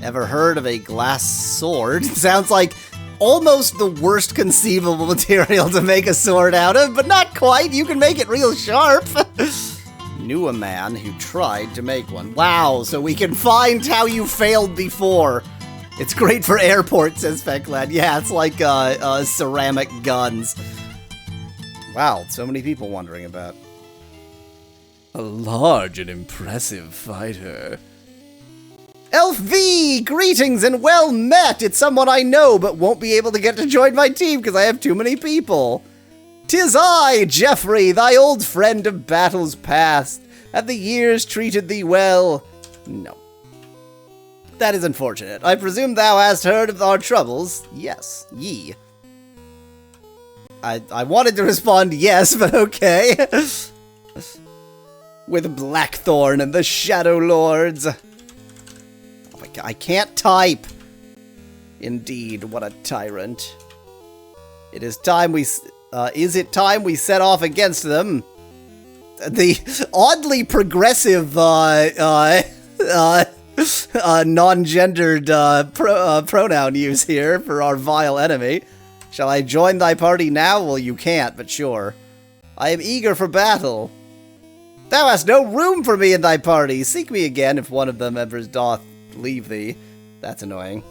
Ever heard of a glass sword? Sounds like almost the worst conceivable material to make a sword out of, but not quite. You can make it real sharp. Knew a man who tried to make one. Wow, so we can find how you failed before. It's great for airports, says Fecklad. Yeah, it's like ceramic guns. Wow, so many people wondering about. A large and impressive fighter. Elf V, greetings and well met. It's someone I know, but won't be able to get to join my team because I have too many people. 'Tis I, Geoffrey, thy old friend of battles past. Have the years treated thee well? No. That is unfortunate. I presume thou hast heard of our troubles? Yes, ye. I wanted to respond yes, but okay. With Blackthorn and the Shadow Lords. Oh my god, I can't type. Indeed, what a tyrant. It is time we... is it time we set off against them? The oddly progressive, non-gendered pronoun use here for our vile enemy. Shall I join thy party now? Well, you can't, but sure. I am eager for battle. Thou hast no room for me in thy party. Seek me again if one of them ever doth leave thee. That's annoying.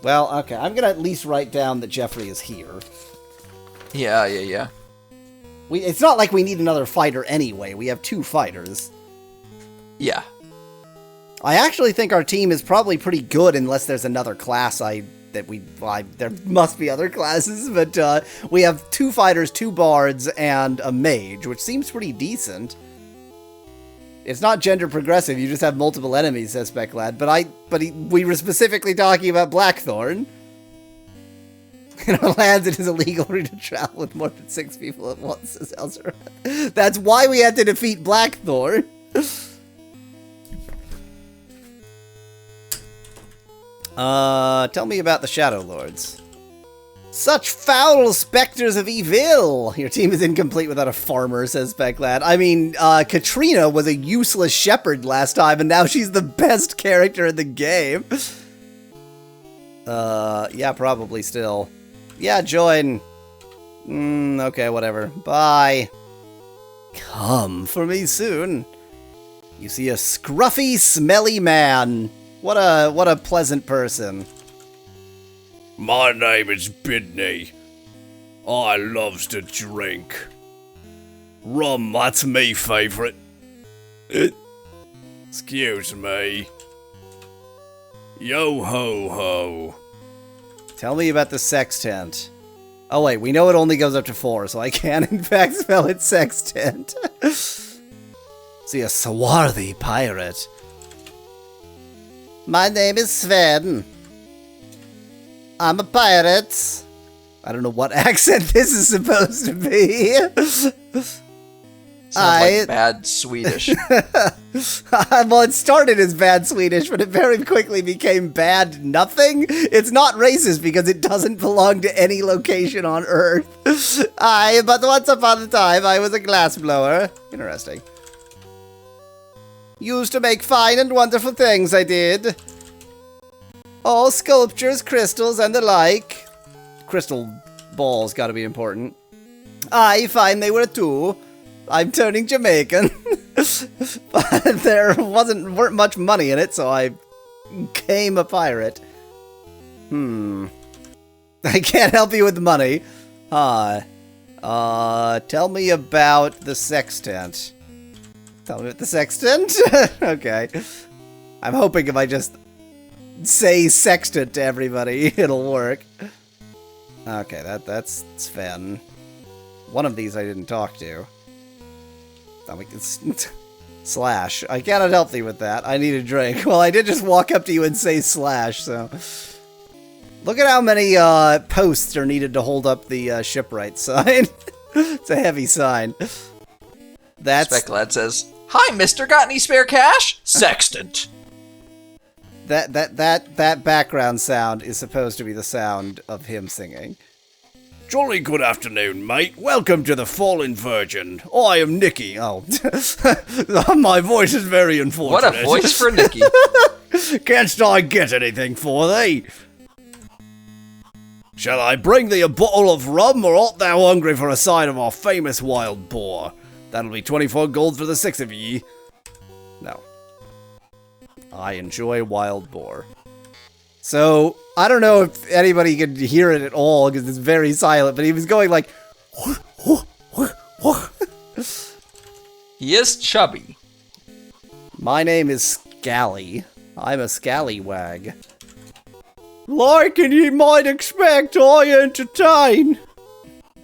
Well, okay, I'm gonna at least write down that Geoffrey is here. Yeah. It's not like we need another fighter anyway. We have 2 fighters. Yeah. I actually think our team is probably pretty good unless there's another class there must be other classes, but we have 2 fighters, 2 bards, and a mage, which seems pretty decent. It's not gender progressive, you just have multiple enemies, says Specklad, we were specifically talking about Blackthorn. In our lands, it is illegal to travel with more than 6 people at once, says Elzerath. That's why we had to defeat Blackthorn. Tell me about the Shadow Lords. Such foul specters of evil! Your team is incomplete without a farmer, says Specklad. I mean, Katrina was a useless shepherd last time, and now she's the best character in the game. Yeah, probably still. Yeah, join. Okay, whatever. Bye. Come for me soon. You see a scruffy, smelly man. What a pleasant person. My name is Bidney. I loves to drink. Rum, that's me favourite. Excuse me. Yo ho ho. Tell me about the sextant. Oh wait, we know it only goes up to 4, so I can in fact spell it sextant. See, a swarthy pirate. My name is Sven. I'm a pirate. I don't know what accent this is supposed to be. Sounds like bad Swedish. Well, it started as bad Swedish, but it very quickly became bad nothing. It's not racist because it doesn't belong to any location on Earth. But once upon a time, I was a glassblower. Interesting. Used to make fine and wonderful things, I did. All sculptures, crystals, and the like. Crystal balls gotta be important. I find they were too. I'm turning Jamaican. But there weren't much money in it, so I became a pirate. I can't help you with money. Tell me about the sextant. Tell me about the sextant? Okay. I'm hoping if I just say sextant to everybody, it'll work. Okay, that's Sven. One of these I didn't talk to. Slash. I cannot help thee with that. I need a drink. Well, I did just walk up to you and say slash, so... Look at how many posts are needed to hold up the shipwright sign. It's a heavy sign. That's... Specklad says, "Hi, mister, got any spare cash? Sextant." That background sound is supposed to be the sound of him singing. Jolly good afternoon, mate. Welcome to the Fallen Virgin. I am Nicky. Oh, my voice is very unfortunate. What a voice for Nicky. Canst I get anything for thee? Shall I bring thee a bottle of rum, or art thou hungry for a sight of our famous wild boar? That'll be 24 gold for the 6 of ye. No. I enjoy wild boar. So, I don't know if anybody could hear it at all, because it's very silent, but he was going like... He is chubby. My name is Scally. I'm a scallywag. Like ye might expect, I entertain.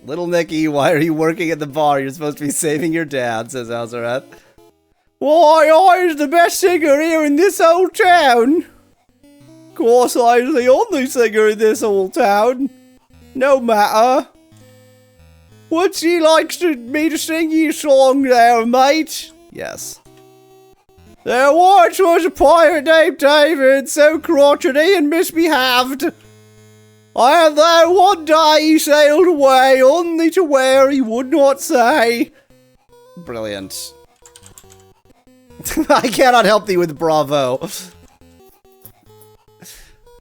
Little Nicky, why are you working at the bar? You're supposed to be saving your dad, says Azarath. Why, I's the best singer here in this old town. Course, I's the only singer in this old town. No matter. Would she likes me to sing ye a song there, mate? Yes. There once was a pirate named David, so crotchety and misbehaved. And then one day he sailed away, only to where he would not say. Brilliant. I cannot help thee with bravo.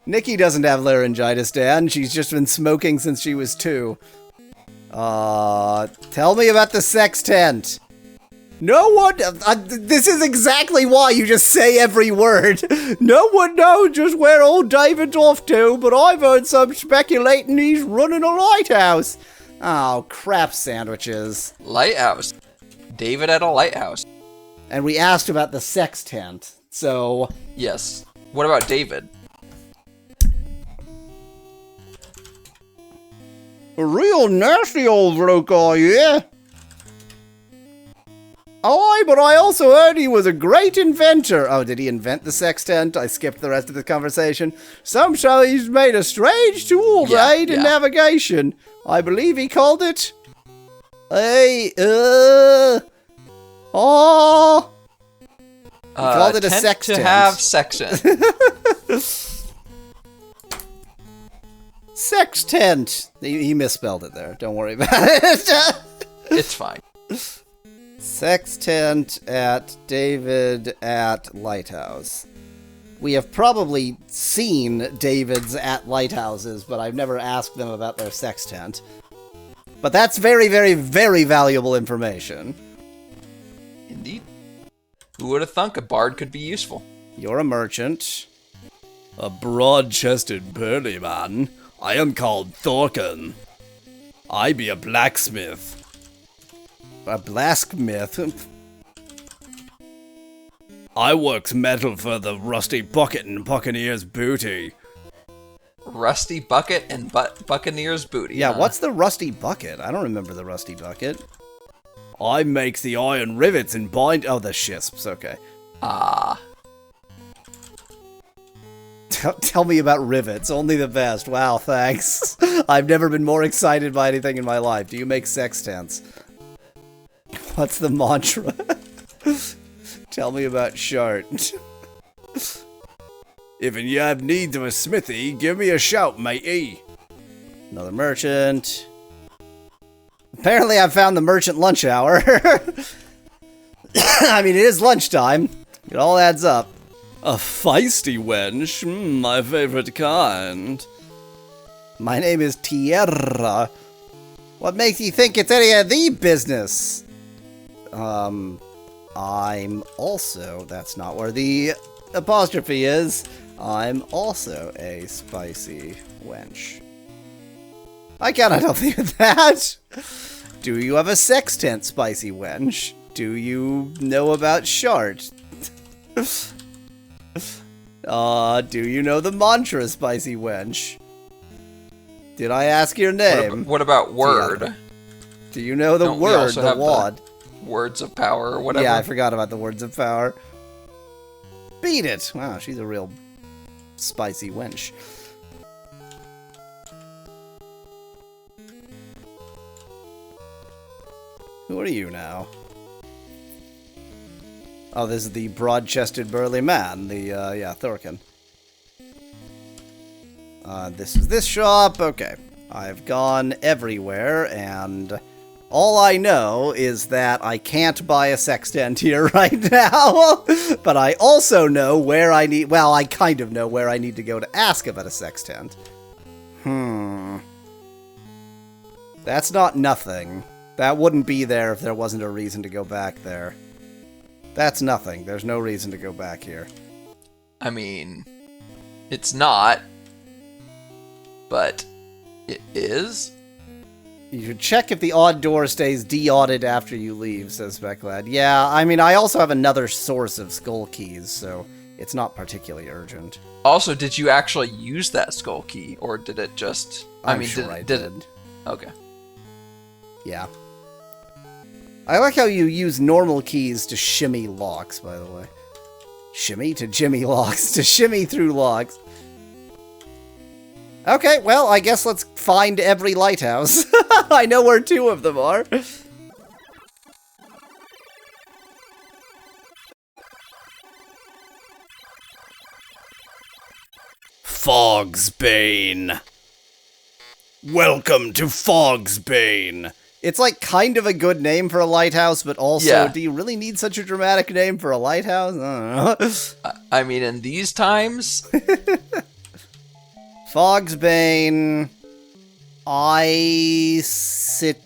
Nikki doesn't have laryngitis, Dan. She's just been smoking since she was 2. Tell me about the sex tent. No one... This is exactly why you just say every word. No one knows just where old David's off to, but I've heard some speculating he's running a lighthouse. Oh, crap sandwiches. Lighthouse. David at a lighthouse. And we asked about the sex tent, so... Yes. What about David? A real nasty old bloke, are you? Yeah? Aye, but I also heard he was a great inventor. Oh, did he invent the sextant? I skipped the rest of the conversation. Some say he's made a strange tool to aid in navigation. I believe he called it... He called it a sextant. To have section. Sextant. He misspelled it there. Don't worry about it. It's fine. Sextant at David at Lighthouse. We have probably seen David's at lighthouses, but I've never asked them about their sextant. But that's very, very, very valuable information. Indeed. Who would have thunk a bard could be useful? You're a merchant. A broad-chested burly man. I am called Thorkin. I be a blacksmith. A blacksmith? I works metal for the rusty bucket and buccaneer's booty. Rusty bucket and buccaneer's booty. Yeah, what's the rusty bucket? I don't remember the rusty bucket. I makes the iron rivets and bind... Oh, the shisps, okay. Ah. Tell me about rivets, only the best. Wow, thanks. I've never been more excited by anything in my life. Do you make sextants? What's the mantra? Tell me about Shart. If you have need of a smithy, give me a shout, matey. Another merchant. Apparently I found the merchant lunch hour. I mean, it is lunchtime. It all adds up. A feisty wench, my favorite kind. My name is Tierra. What makes you think it's any of the business? I'm also... That's not where the apostrophe is. I'm also a spicy wench. I cannot help you with that. Do you have a sextant, spicy wench? Do you know about Shart? Do you know the mantra, spicy wench? Did I ask your name? What about word? Do you know the word, the wad? Words of power or whatever? Yeah, I forgot about the words of power. Beat it! Wow, she's a real spicy wench. Who are you now? Oh, this is the broad-chested burly man, yeah, Thorkin. This is this shop, okay. I've gone everywhere, and All I know is that I can't buy a sextant here right now, but I also know where I need... Well, I kind of know where I need to go to ask about a sextant. That's not nothing. That wouldn't be there if there wasn't a reason to go back there. That's nothing. There's no reason to go back here. I mean, it's not, but it is. You should check if the odd door stays de-odded after you leave, says Specklad. Yeah, I mean, I also have another source of skull keys, so it's not particularly urgent. Also, did you actually use that skull key, or did it just... I'm sure I did. Okay. Yeah. I like how you use normal keys to shimmy locks, by the way. Shimmy to jimmy locks, to shimmy through locks. Okay, well, I guess let's find every lighthouse. I know where 2 of them are. Fogsbane. Welcome to Fogsbane. It's like kind of a good name for a lighthouse, but also, do you really need such a dramatic name for a lighthouse? I don't know. I mean, in these times... Fogsbane, Ice-Turf,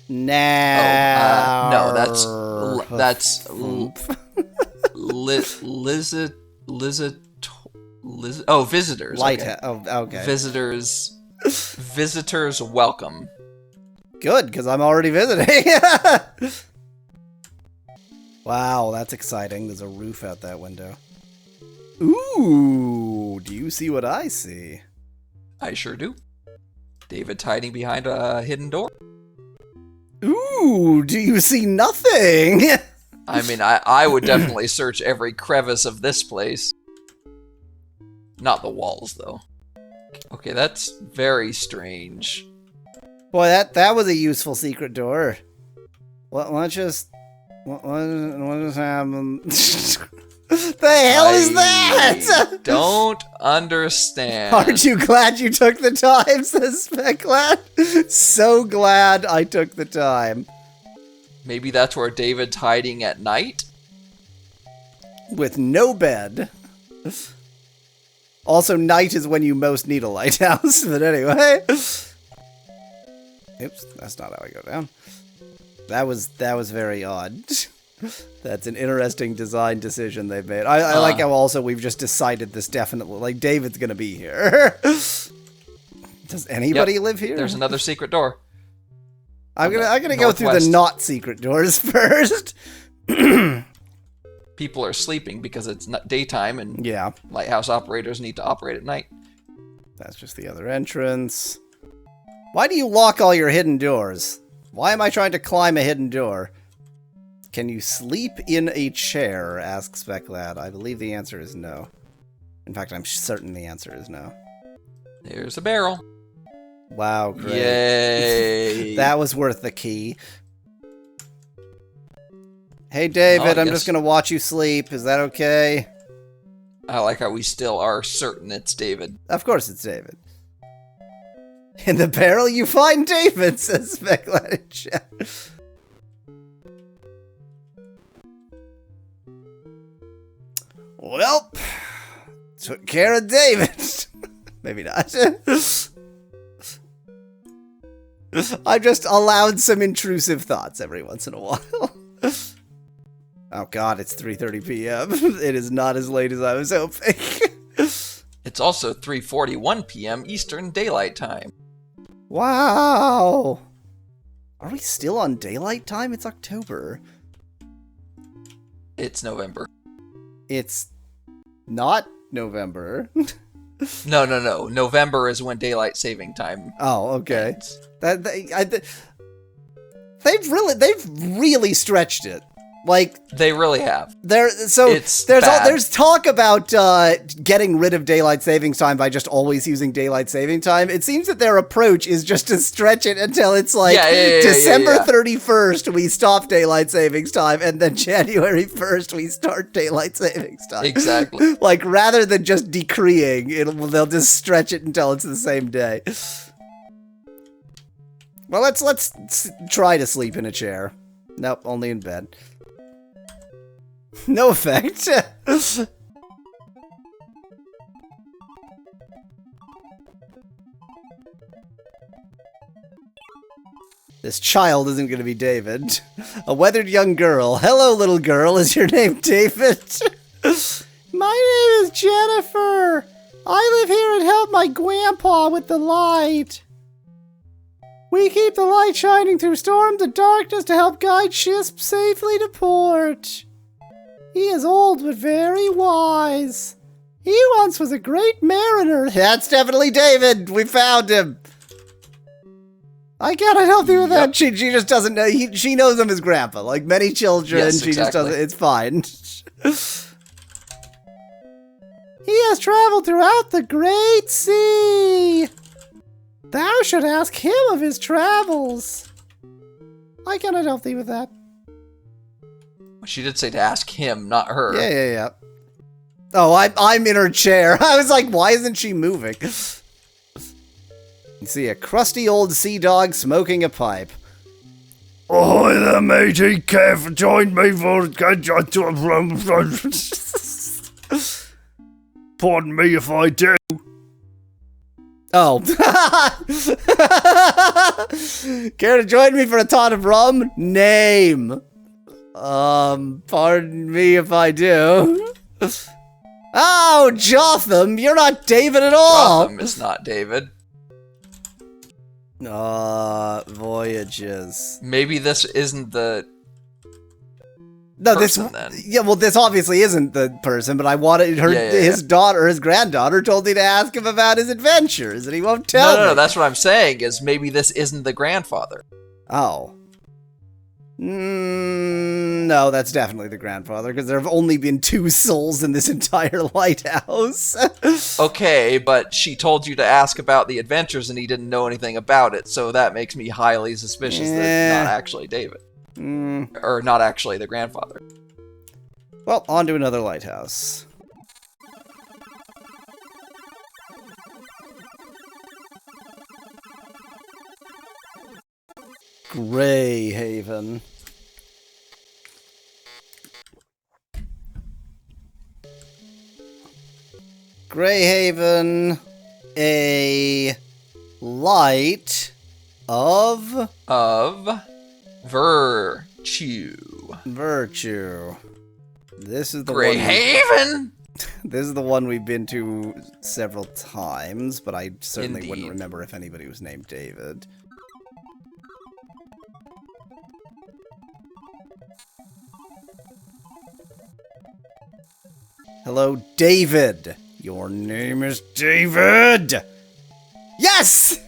no, that's visitors. Lighthouse. Oh, okay. Visitors welcome. Good, because I'm already visiting. Wow, that's exciting. There's a roof out that window. Ooh, do you see what I see? I sure do. David's hiding behind a hidden door. Ooh, do you see nothing? I mean, I would definitely search every crevice of this place. Not the walls, though. Okay, that's very strange. Boy, that was a useful secret door. What just happened? The hell is that? Don't understand. Aren't you glad you took the time, says Specklad? So glad I took the time. Maybe that's where David's hiding at night? With no bed. Also, night is when you most need a lighthouse, but anyway. Oops, that's not how I go down. That was very odd. That's an interesting design decision they've made. I like how also we've just decided this definitely, like, David's gonna be here. Does anybody live here? There's another secret door. I'm gonna go through the not secret doors first. People are sleeping because it's not daytime, and yeah, lighthouse operators need to operate at night. That's just the other entrance. Why do you lock all your hidden doors? Why am I trying to climb a hidden door? Can you sleep in a chair? Asks Specklad. I believe the answer is no. In fact, I'm certain the answer is no. There's a barrel. Wow, great. Yay. That was worth the key. Hey, David, I'm just going to watch you sleep. Is that okay? I like how we still are certain it's David. Of course it's David. In the barrel you find David, says Specklad in chat. Well, took care of David. Maybe not. I've just allowed some intrusive thoughts every once in a while. Oh god, it's 3:30 p.m. It is not as late as I was hoping. It's also 3:41 p.m. Eastern Daylight Time. Wow. Are we still on daylight time? It's October. It's November. It's not November. No. November is when daylight saving time. Oh, okay. ends. They've really stretched it. Like, They really have. There's talk about getting rid of daylight savings time by just always using daylight saving time. It seems that their approach is just to stretch it until it's like December 31st we stop daylight savings time, and then January 1st we start daylight savings time. Exactly. Like, rather than just decreeing, they'll just stretch it until it's the same day. Well, let's try to sleep in a chair. Nope, only in bed. No effect. This child isn't going to be David. A weathered young girl. Hello, little girl. Is your name David? My name is Jennifer. I live here and help my grandpa with the light. We keep the light shining through storms and darkness to help guide ships safely to port. He is old but very wise. He once was a great mariner. That's definitely David. We found him. I cannot help you with that. She just doesn't know. She knows him as Grandpa, like many children. Yes, she exactly. just doesn't. It's fine. He has traveled throughout the great sea. Thou should ask him of his travels. I cannot help thee with that. She did say to ask him, not her. Yeah. Oh, I'm in her chair. I was like, why isn't she moving? You see a crusty old sea dog smoking a pipe. Ahoy there, matey. Kev, join me for... Pardon me if I do. Oh. Care to join me for a tot of rum? Name. Pardon me if I do. Oh, Jotham, you're not David at all. Jotham is not David. Voyages. Maybe this isn't the No, person, then. Yeah, well, this obviously isn't the person, but I wanted her, his daughter, his granddaughter, told me to ask him about his adventures, and he won't tell me. No, that's what I'm saying, is maybe this isn't the grandfather. Oh. No, that's definitely the grandfather, because there have only been 2 souls in this entire lighthouse. Okay, but she told you to ask about the adventures, and he didn't know anything about it, so that makes me highly suspicious that it's not actually David. Or not actually the grandfather. Well, on to another lighthouse. Greyhaven. Greyhaven, a light of virtue. This is the Greyhaven? This is the one we've been to several times, but I certainly Indeed. wouldn't remember if anybody was named David. Hello, David. Your name is David. Yes!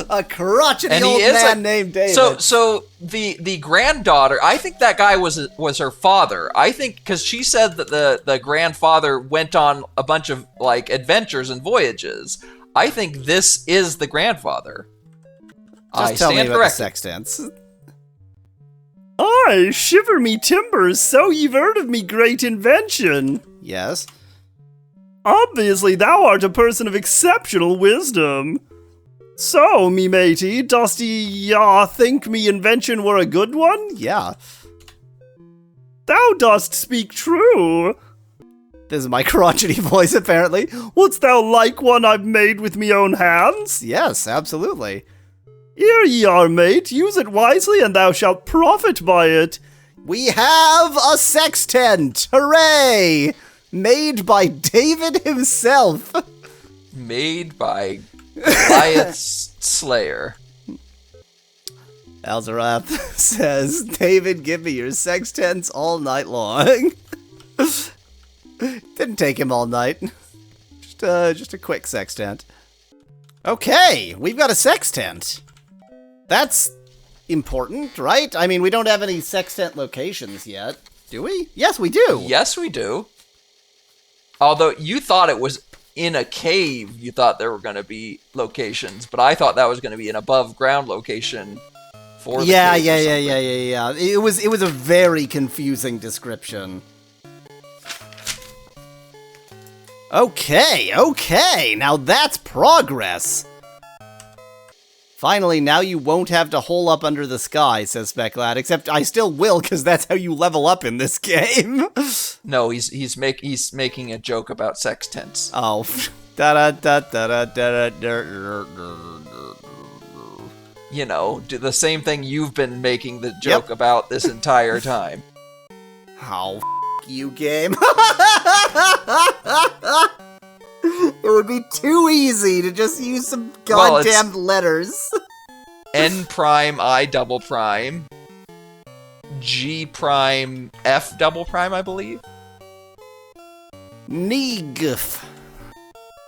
A crotchety old man named David. So the granddaughter, I think that guy was her father. I think because she said that the grandfather went on a bunch of like adventures and voyages. I think this is the grandfather. Just tell me about the sextants. Aye, shiver me timbers, so you've heard of me great invention. Yes. Obviously, thou art a person of exceptional wisdom. So, me matey, dost ye think me invention were a good one? Yeah. Thou dost speak true. This is my crotchety voice, apparently. Wouldst thou like one I've made with me own hands? Yes, absolutely. Here ye are, mate. Use it wisely, and thou shalt profit by it. We have a sextant! Hooray! Made by David himself. Made by Goliath's Slayer. Alzarath says, David, give me your sextants all night long. Didn't take him all night. Just a quick sextant. Okay, we've got a sextant. That's important, right? I mean, we don't have any sextant locations yet, do we? Yes, we do. Yes, we do. Although you thought it was in a cave, you thought there were going to be locations, but I thought that was going to be an above ground location for the Yeah. cave or something. It was a very confusing description. Okay. Now that's progress. Finally, now you won't have to hole up under the sky, says Speclad, except I still will, because that's how you level up in this game. No, he's making a joke about sextants. Oh. Da-da-da-da-da-da-da-da. You know, do the same thing you've been making the joke about this entire time. Oh, you, game. It would be too easy to just use some goddamn letters. N prime I double prime. G prime F double prime, I believe. Neegf.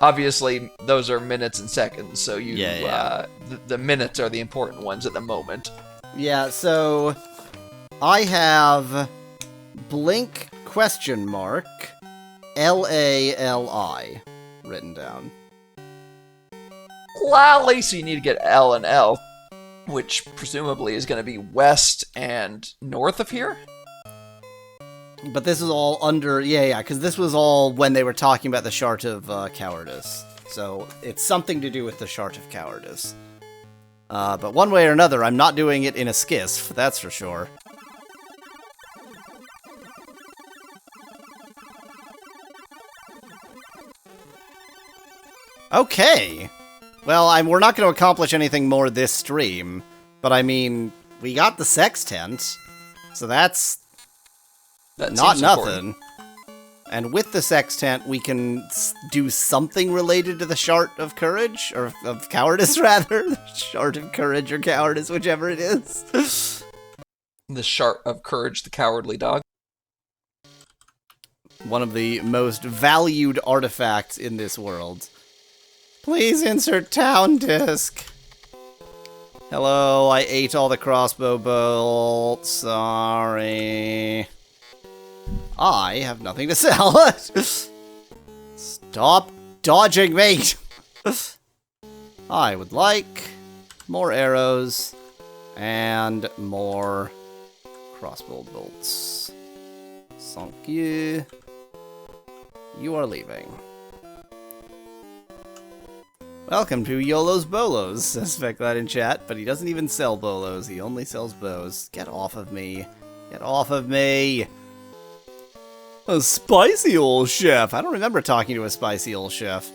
Obviously, those are minutes and seconds, so you the minutes are the important ones at the moment. Yeah, so I have blink question mark LALI written down. Lally, so you need to get L and L, which presumably is going to be west and north of here? But this is all under, because this was all when they were talking about the Shart of Cowardice. So it's something to do with the Shart of Cowardice. But one way or another, I'm not doing it in a skiff, that's for sure. Okay. Well, we're not going to accomplish anything more this stream, but I mean, we got the sextant, so that's not nothing. And with the sextant, we can do something related to the Shart of Courage, or of Cowardice, rather. The Shart of Courage or Cowardice, whichever it is. The Shart of Courage, the Cowardly Dog. One of the most valued artifacts in this world. Please insert town disc. Hello, I ate all the crossbow bolts. Sorry. I have nothing to sell. Stop dodging me. I would like more arrows and more crossbow bolts. Thank you. You are leaving. Welcome to YOLO's Bolos, says Speclad in chat, but he doesn't even sell bolos, he only sells bows. Get off of me. Get off of me! A spicy old chef! I don't remember talking to a spicy old chef.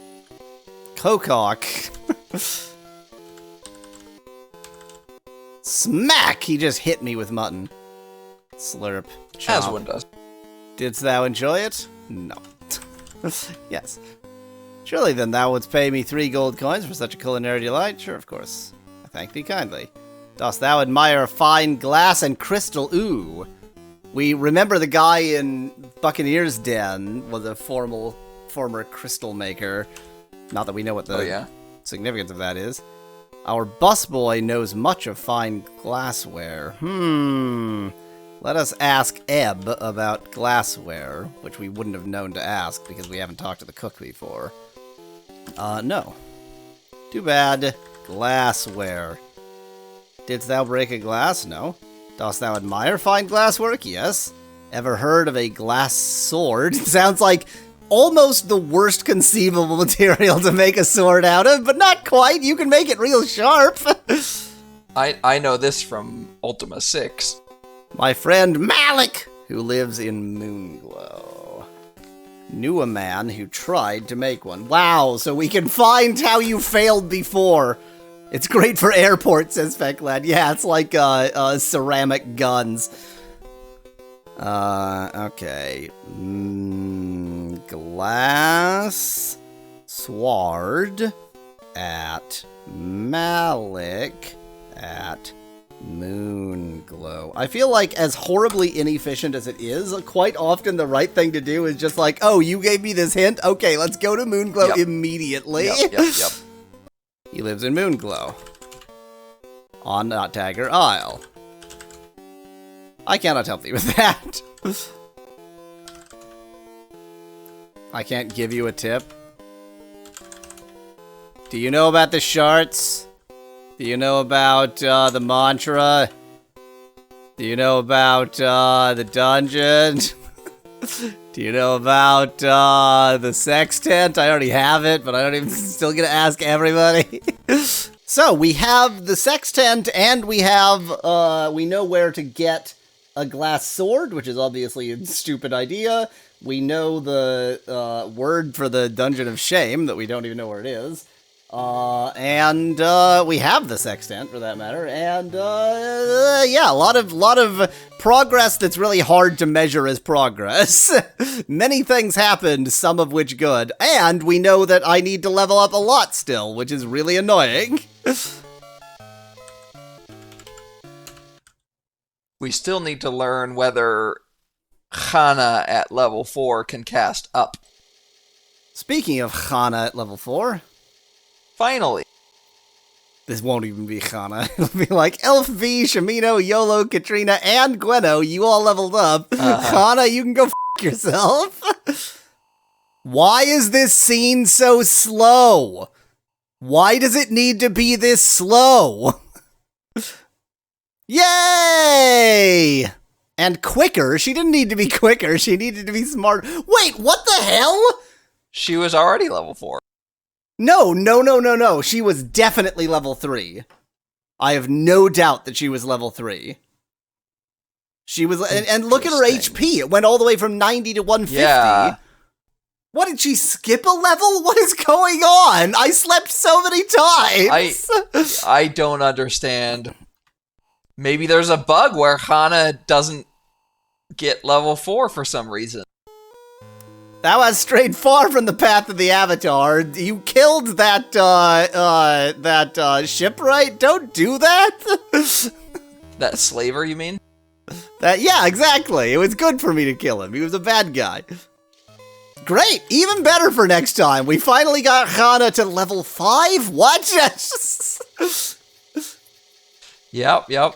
Kokok. Smack! He just hit me with mutton. Slurp. Chop. As one does. Didst thou enjoy it? No. Yes. Surely then thou wouldst pay me 3 gold coins for such a culinary delight? Sure, of course. I thank thee kindly. Dost thou admire fine glass and crystal? Ooh. We remember the guy in Buccaneer's Den was a former crystal maker. Not that we know what the significance of that is. Our busboy knows much of fine glassware. Let us ask Ebb about glassware, which we wouldn't have known to ask because we haven't talked to the cook before. No. Too bad. Glassware. Didst thou break a glass? No. Dost thou admire fine glasswork? Yes. Ever heard of a glass sword? Sounds like almost the worst conceivable material to make a sword out of, but not quite. You can make it real sharp. I know this from Ultima 6. My friend Malik, who lives in Moonglow, knew a man who tried to make one. Wow, so we can find how you failed before. It's great for airports, says Speclad. Yeah, it's like ceramic guns. Okay. Glass sword at Malik at Moonglow. I feel like as horribly inefficient as it is, quite often the right thing to do is just like, oh, you gave me this hint? Okay, let's go to Moonglow immediately. Yep. He lives in Moonglow. On Tagger Isle. I cannot help thee with that. I can't give you a tip. Do you know about the sharts? Do you know about the mantra? Do you know about the dungeon? Do you know about the sextant? I already have it, but I don't even still gonna ask everybody. So we have the sextant, and we have, we know where to get a glass sword, which is obviously a stupid idea. We know the word for the Dungeon of Shame that we don't even know where it is. And we have the sextant, for that matter, and yeah, a lot of progress that's really hard to measure as progress. Many things happened, some of which good, and we know that I need to level up a lot still, which is really annoying. We still need to learn whether Hana at level 4 can cast up. Speaking of Hana at level 4... Finally. This won't even be Hana. It'll be like Elf V, Shamino, Yolo, Katrina, and Gweno. You all leveled up. Hana, you can go f*** yourself. Why is this scene so slow? Why does it need to be this slow? Yay! And quicker. She didn't need to be quicker. She needed to be smart. Wait, what the hell? She was already level 4. No. She was definitely level 3. I have no doubt that she was level 3. She was, and look at her HP. It went all the way from 90 to 150. Yeah. What, did she skip a level? What is going on? I slept so many times. I don't understand. Maybe there's a bug where Hana doesn't get level 4 for some reason. That was strayed far from the path of the Avatar. You killed that shipwright. Don't do that. That slaver, you mean? Yeah, exactly. It was good for me to kill him. He was a bad guy. Great. Even better for next time. We finally got Hana to level 5? What? Yep.